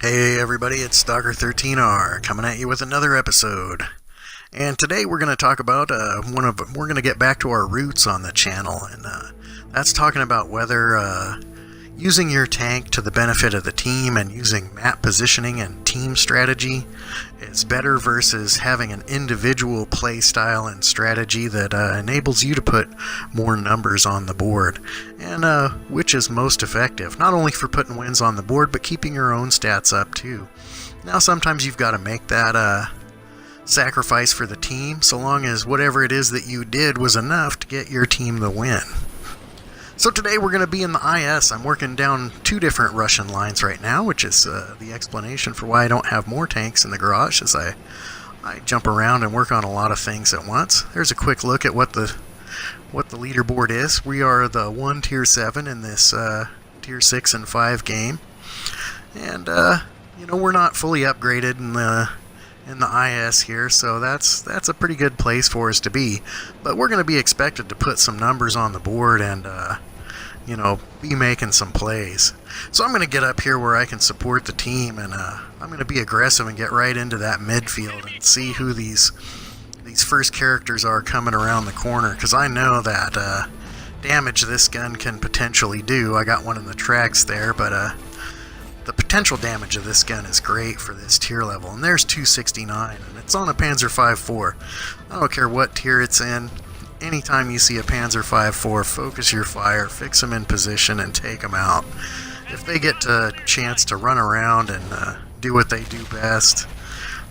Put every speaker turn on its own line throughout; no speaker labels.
Hey everybody, it's Stalker13R coming at you with another episode. And today we're going to talk about we're going to get back to our roots on the channel, and that's talking about whether using your tank to the benefit of the team and using map positioning and team strategy is better versus having an individual play style and strategy that enables you to put more numbers on the board, and which is most effective, not only for putting wins on the board, but keeping your own stats up too. Now sometimes you've got to make that sacrifice for the team, so long as whatever it is that you did was enough to get your team the win. So today we're going to be in the IS. I'm working down two different Russian lines right now, which is the explanation for why I don't have more tanks in the garage, as I jump around and work on a lot of things at once. There's a quick look at what the leaderboard is. We are the 1 Tier 7 in this Tier 6 and 5 game. And, we're not fully upgraded in the IS here, so that's a pretty good place for us to be. But we're going to be expected to put some numbers on the board and, be making some plays. So I'm going to get up here where I can support the team, and I'm going to be aggressive and get right into that midfield and see who these first characters are coming around the corner, because I know that damage this gun can potentially do. I got one in the tracks there, but the potential damage of this gun is great for this tier level. And there's 269, and it's on a Panzer V4. I don't care what tier it's in. Anytime you see a Panzer V4, focus your fire, fix them in position, and take them out. If they get a chance to run around and do what they do best,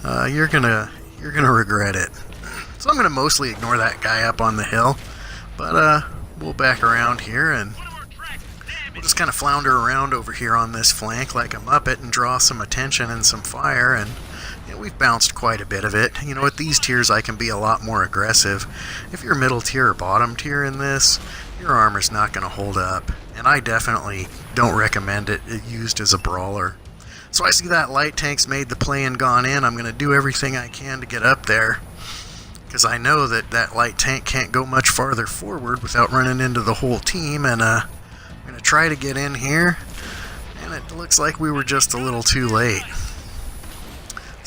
you're gonna regret it. So I'm gonna mostly ignore that guy up on the hill, but we'll back around here and we'll just kind of flounder around over here on this flank like a muppet and draw some attention and some fire, and we've bounced quite a bit of it. At these tiers I can be a lot more aggressive. If you're middle tier or bottom tier in this, your armor's not going to hold up, and I definitely don't recommend it used as a brawler. So I see that light tank's made the play and gone in. I'm going to do everything I can to get up there, because I know that light tank can't go much farther forward without running into the whole team, and I'm going to try to get in here, and it looks like we were just a little too late.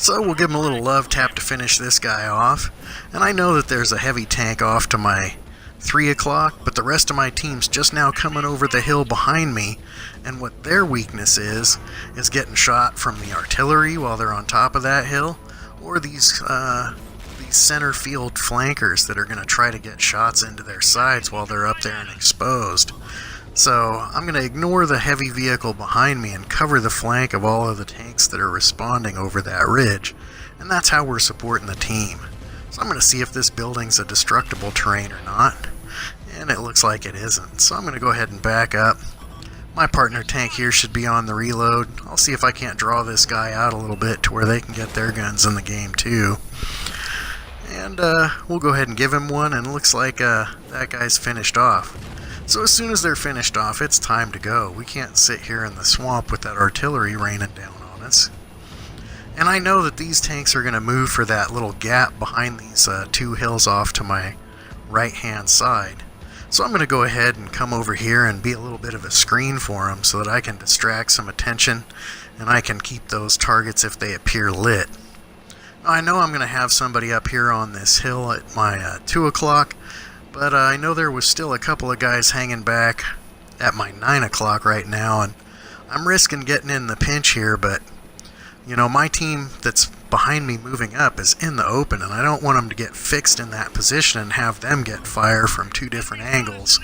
So we'll give him a little love tap to finish this guy off, and I know that there's a heavy tank off to my 3 o'clock, but the rest of my team's just now coming over the hill behind me, and what their weakness is getting shot from the artillery while they're on top of that hill, or these center field flankers that are going to try to get shots into their sides while they're up there and exposed. So I'm going to ignore the heavy vehicle behind me and cover the flank of all of the tanks that are responding over that ridge, and that's how we're supporting the team. So I'm going to see if this building's a destructible terrain or not, and it looks like it isn't. So I'm going to go ahead and back up. My partner tank here should be on the reload. I'll see if I can't draw this guy out a little bit to where they can get their guns in the game too. And we'll go ahead and give him one, and it looks like that guy's finished off. So as soon as they're finished off, it's time to go. We can't sit here in the swamp with that artillery raining down on us. And I know that these tanks are going to move for that little gap behind these two hills off to my right-hand side. So I'm going to go ahead and come over here and be a little bit of a screen for them so that I can distract some attention and I can keep those targets if they appear lit. Now, I know I'm going to have somebody up here on this hill at my 2 o'clock, but I know there was still a couple of guys hanging back at my 9 o'clock right now, and I'm risking getting in the pinch here, but, my team that's behind me moving up is in the open, and I don't want them to get fixed in that position and have them get fire from two different angles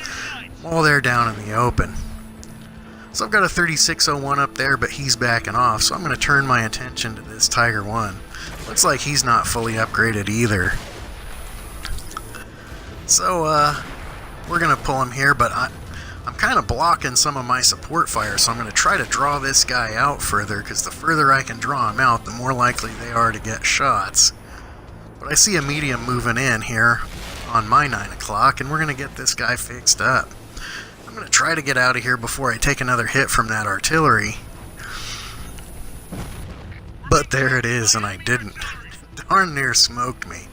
while they're down in the open. So I've got a 3601 up there, but he's backing off, so I'm going to turn my attention to this Tiger 1. Looks like he's not fully upgraded either. So, we're going to pull him here, but I'm kind of blocking some of my support fire, so I'm going to try to draw this guy out further, because the further I can draw him out, the more likely they are to get shots. But I see a medium moving in here on my 9 o'clock, and we're going to get this guy fixed up. I'm going to try to get out of here before I take another hit from that artillery. But there it is, and I didn't. Darn near smoked me.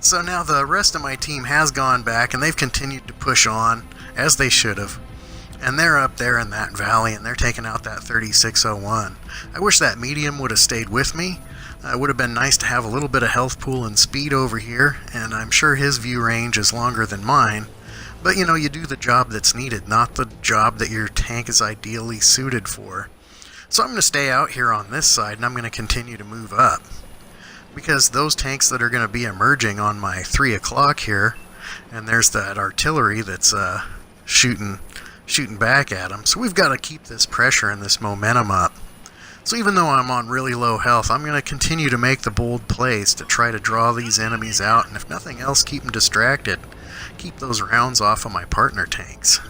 So now the rest of my team has gone back, and they've continued to push on, as they should have. And they're up there in that valley, and they're taking out that 3601. I wish that medium would have stayed with me. It would have been nice to have a little bit of health pool and speed over here, and I'm sure his view range is longer than mine. But you know, you do the job that's needed, not the job that your tank is ideally suited for. So I'm going to stay out here on this side, and I'm going to continue to move up. Because those tanks that are going to be emerging on my 3 o'clock here, and there's that artillery that's shooting back at them. So we've got to keep this pressure and this momentum up. So even though I'm on really low health, I'm going to continue to make the bold plays to try to draw these enemies out, and if nothing else, keep them distracted. Keep those rounds off of my partner tanks.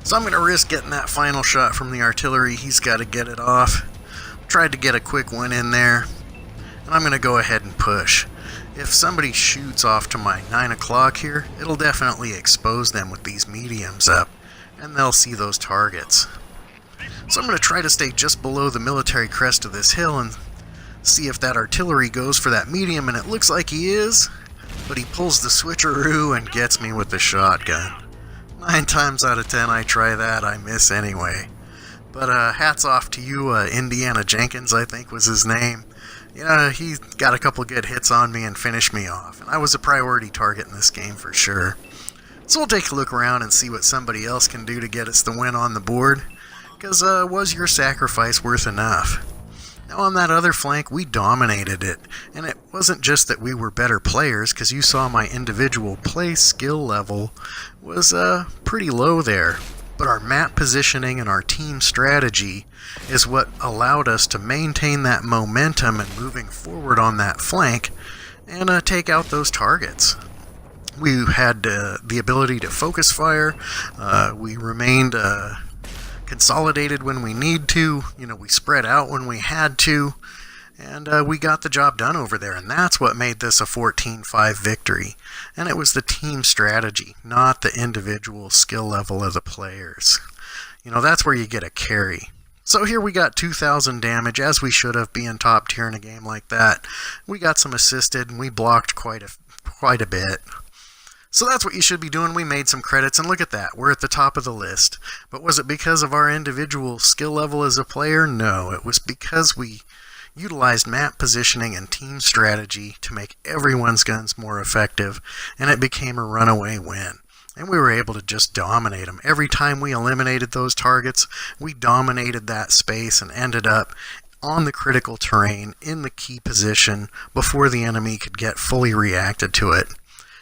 So I'm going to risk getting that final shot from the artillery. He's got to get it off. Tried to get a quick one in there, and I'm going to go ahead and push. If somebody shoots off to my 9 o'clock here, it'll definitely expose them with these mediums up, and they'll see those targets. So I'm going to try to stay just below the military crest of this hill and see if that artillery goes for that medium, and it looks like he is, but he pulls the switcheroo and gets me with the shotgun. 9 times out of 10 I try that, I miss anyway. But hats off to you, Indiana Jenkins, I think was his name. You know, he got a couple good hits on me and finished me off, and I was a priority target in this game for sure. So we'll take a look around and see what somebody else can do to get us the win on the board, because was your sacrifice worth enough? Now on that other flank, we dominated it, and it wasn't just that we were better players, because you saw my individual play skill level was pretty low there. But our map positioning and our team strategy is what allowed us to maintain that momentum and moving forward on that flank and take out those targets. We had the ability to focus fire. We remained consolidated when we need to. You know, we spread out when we had to. And we got the job done over there, and that's what made this a 14-5 victory. And it was the team strategy, not the individual skill level of the players. You know, that's where you get a carry. So here we got 2,000 damage, as we should have, being top tier in a game like that. We got some assisted, and we blocked quite a bit. So that's what you should be doing. We made some credits, and look at that. We're at the top of the list. But was it because of our individual skill level as a player? No, it was because we utilized map positioning and team strategy to make everyone's guns more effective, and it became a runaway win. And we were able to just dominate them. Every time we eliminated those targets, we dominated that space and ended up on the critical terrain in the key position before the enemy could get fully reacted to it.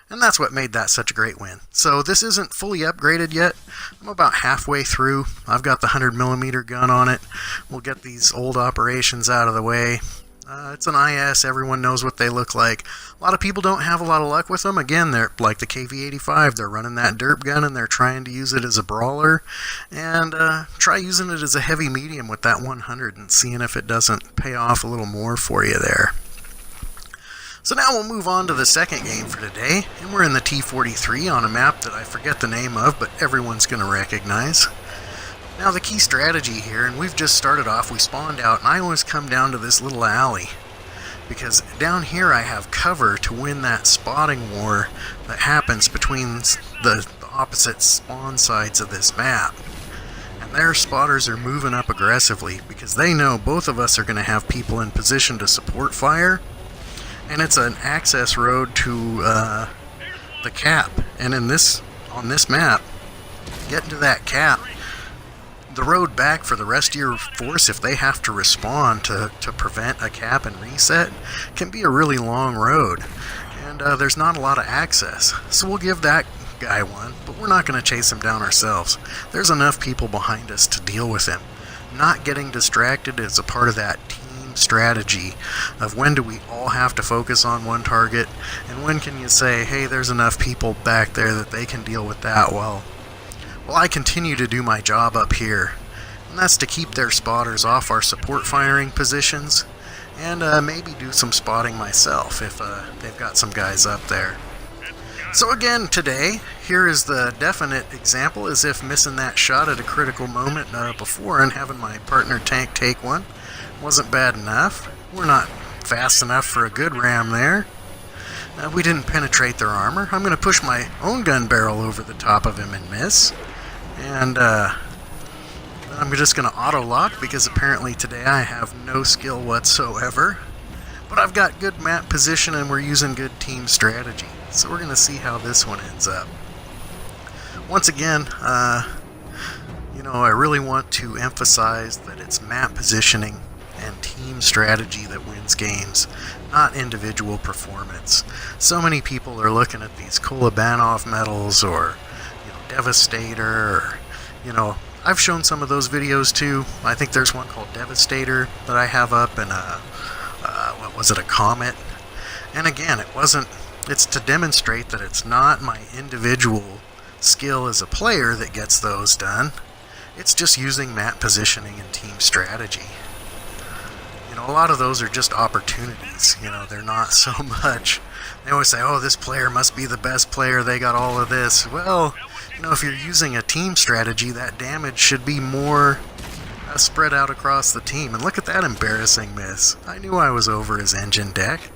And that's what made that such a great win. So this isn't fully upgraded yet. I'm about halfway through. I've got the 100mm gun on it. We'll get these old operations out of the way. It's an IS. Everyone knows what they look like. A lot of people don't have a lot of luck with them. Again, they're like the KV-85. They're running that derp gun, and they're trying to use it as a brawler. And try using it as a heavy medium with that 100 and seeing if it doesn't pay off a little more for you there. So now we'll move on to the second game for today, and we're in the T-43 on a map that I forget the name of, but everyone's going to recognize. Now the key strategy here, and we've just started off, we spawned out, and I always come down to this little alley, because down here I have cover to win that spotting war that happens between the opposite spawn sides of this map. And their spotters are moving up aggressively, because they know both of us are going to have people in position to support fire. And it's an access road to the cap. And on this map, getting to that cap, the road back for the rest of your force, if they have to respawn to prevent a cap and reset, can be a really long road. And there's not a lot of access. So we'll give that guy one, but we're not going to chase him down ourselves. There's enough people behind us to deal with him. Not getting distracted is a part of that team strategy of when do we all have to focus on one target, and when can you say, hey, there's enough people back there that they can deal with that while I continue to do my job up here. And that's to keep their spotters off our support firing positions, and maybe do some spotting myself if they've got some guys up there. So again, today, here is the definite example, as if missing that shot at a critical moment before and having my partner tank take one wasn't bad enough. We're not fast enough for a good ram there. We didn't penetrate their armor. I'm going to push my own gun barrel over the top of him and miss. And I'm just going to auto-lock because apparently today I have no skill whatsoever. But I've got good map position and we're using good team strategy. So we're going to see how this one ends up. Once again, I really want to emphasize that it's map positioning and team strategy that wins games, not individual performance. So many people are looking at these Kolobanov medals or, Devastator, or, I've shown some of those videos too. I think there's one called Devastator that I have up, and a Comet. And again, it's to demonstrate that it's not my individual skill as a player that gets those done. It's just using map positioning and team strategy. A lot of those are just opportunities. They're not so much. They always say, oh, this player must be the best player, they got all of this. Well, if you're using a team strategy, that damage should be more spread out across the team. And look at that embarrassing miss. I knew I was over his engine deck.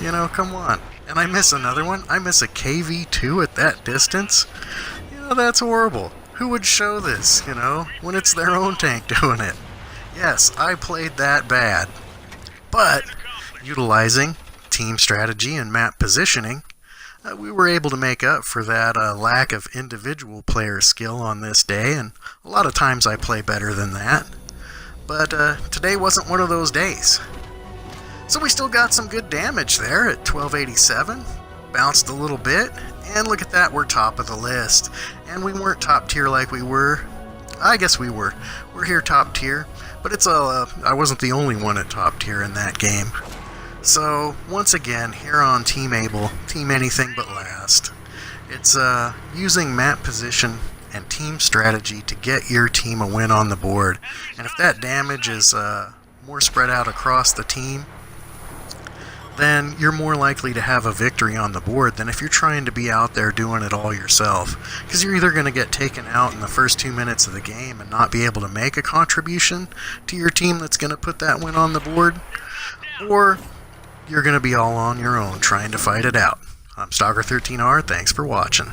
Come on. And I miss another one. I miss a KV2 at that distance. That's horrible. Who would show this, when it's their own tank doing it? Yes, I played that bad. But, utilizing team strategy and map positioning, we were able to make up for that lack of individual player skill on this day, and a lot of times I play better than that. But today wasn't one of those days. So we still got some good damage there at 1287, bounced a little bit, and look at that, we're top of the list. And we weren't top tier like we were. I guess we were. We're here top tier, but I wasn't the only one at top tier in that game. So, once again, here on Team Able, Team Anything But Last, it's using map position and team strategy to get your team a win on the board. And if that damage is more spread out across the team, then you're more likely to have a victory on the board than if you're trying to be out there doing it all yourself. Because you're either going to get taken out in the first 2 minutes of the game and not be able to make a contribution to your team that's going to put that win on the board, or you're going to be all on your own trying to fight it out. I'm Stalker13R, thanks for watching.